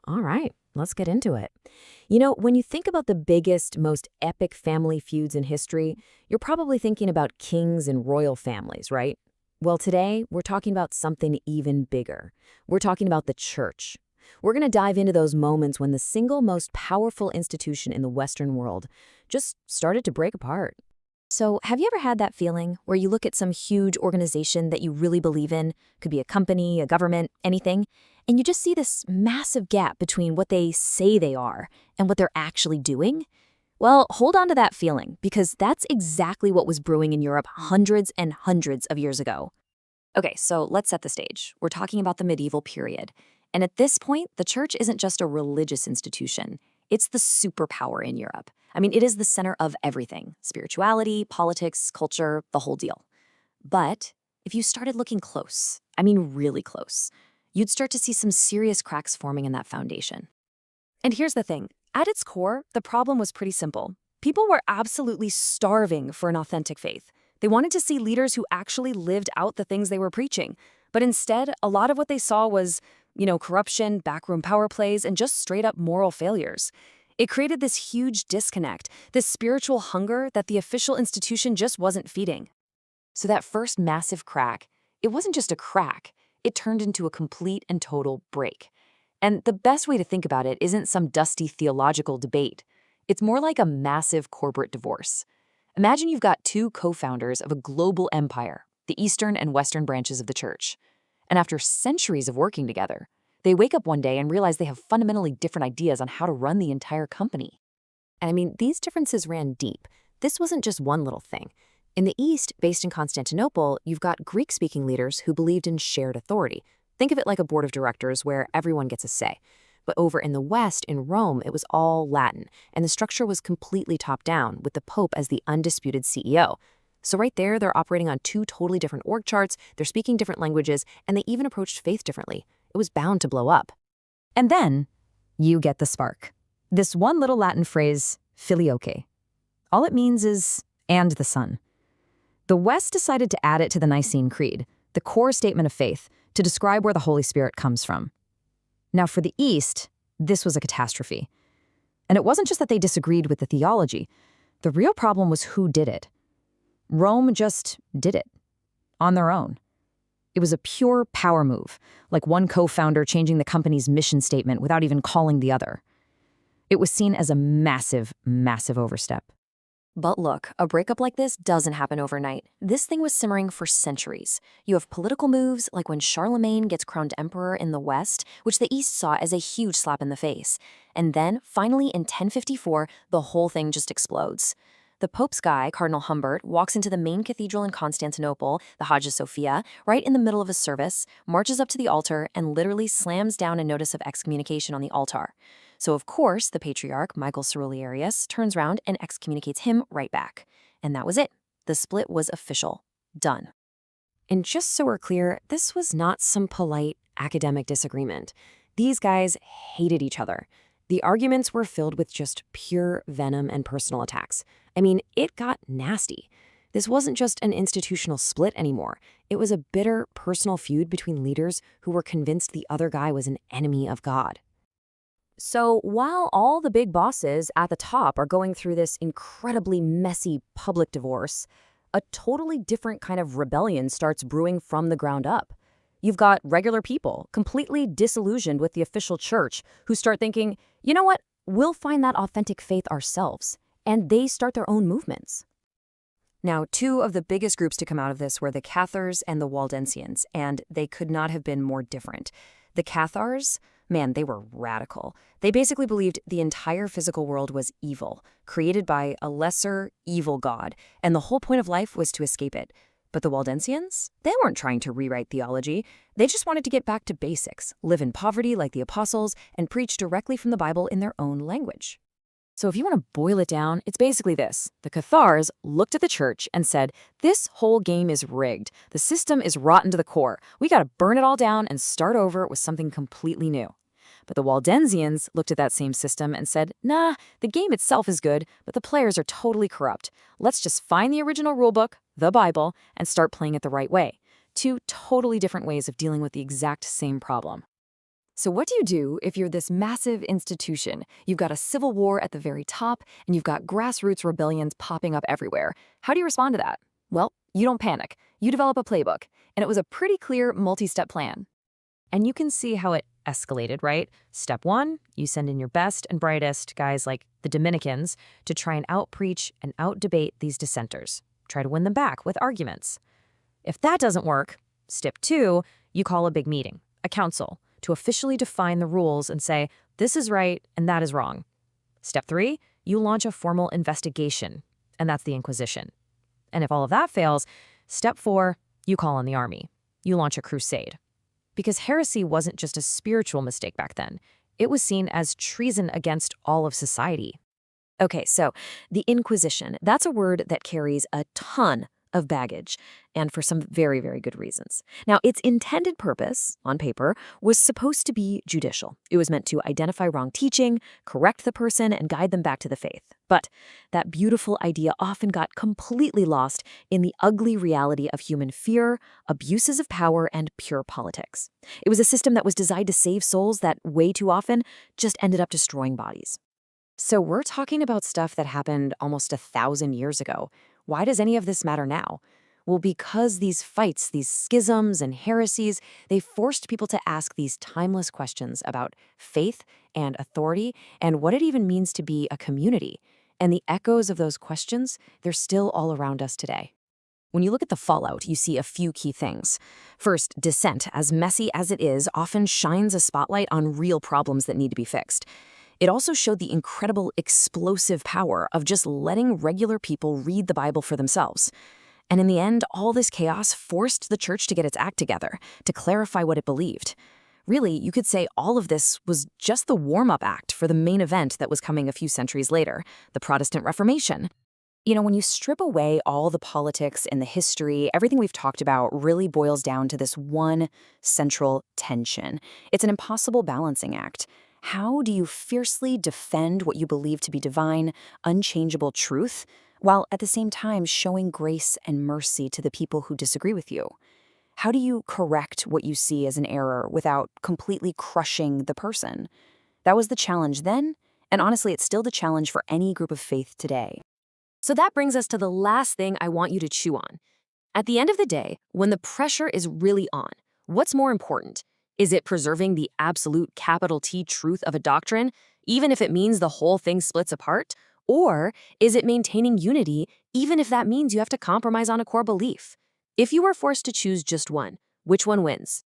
All right, let's get into it. When you think about the biggest, most epic family feuds in history, you're probably thinking about kings and royal families, right? Well, today, we're talking about something even bigger. We're talking about the church. We're going to dive into those moments when the single most powerful institution in the Western world just started to break apart. So, have you ever had that feeling where you look at some huge organization that you really believe in, could be a company, a government, anything, and you just see this massive gap between what they say they are and what they're actually doing? Well, hold on to that feeling, because that's exactly what was brewing in Europe hundreds and hundreds of years ago. Okay, so let's set the stage. We're talking about the medieval period. And at this point, the church isn't just a religious institution, it's the superpower in Europe. I mean, it is the center of everything: spirituality, politics, culture, the whole deal. But if you started looking close, I mean really close, you'd start to see some serious cracks forming in that foundation. And here's the thing. At its core, the problem was pretty simple. People were absolutely starving for an authentic faith. They wanted to see leaders who actually lived out the things they were preaching. But instead, a lot of what they saw was, corruption, backroom power plays, and just straight up moral failures. It created this huge disconnect, this spiritual hunger that the official institution just wasn't feeding. So that first massive crack, it wasn't just a crack, it turned into a complete and total break. And the best way to think about it isn't some dusty theological debate. It's more like a massive corporate divorce. Imagine you've got two co-founders of a global empire, the Eastern and Western branches of the church. And after centuries of working together, they wake up one day and realize they have fundamentally different ideas on how to run the entire company. And I mean, these differences ran deep. This wasn't just one little thing. In the East, based in Constantinople, you've got Greek-speaking leaders who believed in shared authority. Think of it like a board of directors where everyone gets a say. But over in the West, in Rome, it was all Latin, and the structure was completely top-down, with the Pope as the undisputed CEO. So right there, they're operating on two totally different org charts, they're speaking different languages, and they even approached faith differently. It was bound to blow up. And then, you get the spark. This one little Latin phrase, filioque. All it means is, and the Son. The West decided to add it to the Nicene Creed, the core statement of faith, to describe where the Holy Spirit comes from. Now, for the East, this was a catastrophe. And it wasn't just that they disagreed with the theology. The real problem was who did it. Rome just did it, on their own. It was a pure power move, like one co-founder changing the company's mission statement without even calling the other. It was seen as a massive, massive overstep. But look, a breakup like this doesn't happen overnight. This thing was simmering for centuries. You have political moves, like when Charlemagne gets crowned emperor in the West, which the East saw as a huge slap in the face. And then, finally, in 1054, the whole thing just explodes. The Pope's guy, Cardinal Humbert, walks into the main cathedral in Constantinople, the Hagia Sophia, right in the middle of a service, marches up to the altar, and literally slams down a notice of excommunication on the altar. So, of course, the patriarch, Michael Cerularius, turns around and excommunicates him right back. And that was it. The split was official. Done. And just so we're clear, this was not some polite academic disagreement. These guys hated each other. The arguments were filled with just pure venom and personal attacks. I mean, it got nasty. This wasn't just an institutional split anymore. It was a bitter personal feud between leaders who were convinced the other guy was an enemy of God. So while all the big bosses at the top are going through this incredibly messy public divorce, a totally different kind of rebellion starts brewing from the ground up. You've got regular people, completely disillusioned with the official church, who start thinking, you know what, we'll find that authentic faith ourselves. And they start their own movements. Now, two of the biggest groups to come out of this were the Cathars and the Waldensians, and they could not have been more different. The Cathars, man, they were radical. They basically believed the entire physical world was evil, created by a lesser, evil god, and the whole point of life was to escape it. But the Waldensians, they weren't trying to rewrite theology. They just wanted to get back to basics, live in poverty like the apostles, and preach directly from the Bible in their own language. So if you want to boil it down, it's basically this. The Cathars looked at the church and said, this whole game is rigged. The system is rotten to the core. We got to burn it all down and start over with something completely new. But the Waldensians looked at that same system and said, nah, the game itself is good, but the players are totally corrupt. Let's just find the original rulebook, the Bible, and start playing it the right way. Two totally different ways of dealing with the exact same problem. So what do you do if you're this massive institution? You've got a civil war at the very top, and you've got grassroots rebellions popping up everywhere. How do you respond to that? Well, you don't panic. You develop a playbook, and it was a pretty clear multi-step plan. And you can see how it escalated, right? Step 1, you send in your best and brightest guys like the Dominicans to try and outpreach and outdebate these dissenters. Try to win them back with arguments. If that doesn't work, step 2, you call a big meeting, a council, to officially define the rules and say, this is right and that is wrong. Step 3, you launch a formal investigation, and that's the Inquisition. And if all of that fails, step 4, you call on the army. You launch a crusade. Because heresy wasn't just a spiritual mistake back then. It was seen as treason against all of society. Okay, so the Inquisition, that's a word that carries a ton of baggage, and for some very, very good reasons. Now, its intended purpose, on paper, was supposed to be judicial. It was meant to identify wrong teaching, correct the person, and guide them back to the faith. But that beautiful idea often got completely lost in the ugly reality of human fear, abuses of power, and pure politics. It was a system that was designed to save souls that, way too often, just ended up destroying bodies. So we're talking about stuff that happened almost 1,000 years ago. Why does any of this matter now? Well, because these fights, these schisms and heresies, they forced people to ask these timeless questions about faith and authority and what it even means to be a community. And the echoes of those questions, they're still all around us today. When you look at the fallout, you see a few key things. First, dissent, as messy as it is, often shines a spotlight on real problems that need to be fixed. It also showed the incredible explosive power of just letting regular people read the Bible for themselves. And in the end, all this chaos forced the church to get its act together, to clarify what it believed. Really, you could say all of this was just the warm-up act for the main event that was coming a few centuries later, the Protestant Reformation. You know, when you strip away all the politics and the history, everything we've talked about really boils down to this one central tension. It's an impossible balancing act. How do you fiercely defend what you believe to be divine, unchangeable truth, while at the same time showing grace and mercy to the people who disagree with you? How do you correct what you see as an error without completely crushing the person? That was the challenge then, and honestly, it's still the challenge for any group of faith today. So that brings us to the last thing I want you to chew on. At the end of the day, when the pressure is really on, what's more important? Is it preserving the absolute capital T truth of a doctrine, even if it means the whole thing splits apart? Or is it maintaining unity, even if that means you have to compromise on a core belief? If you were forced to choose just one, which one wins?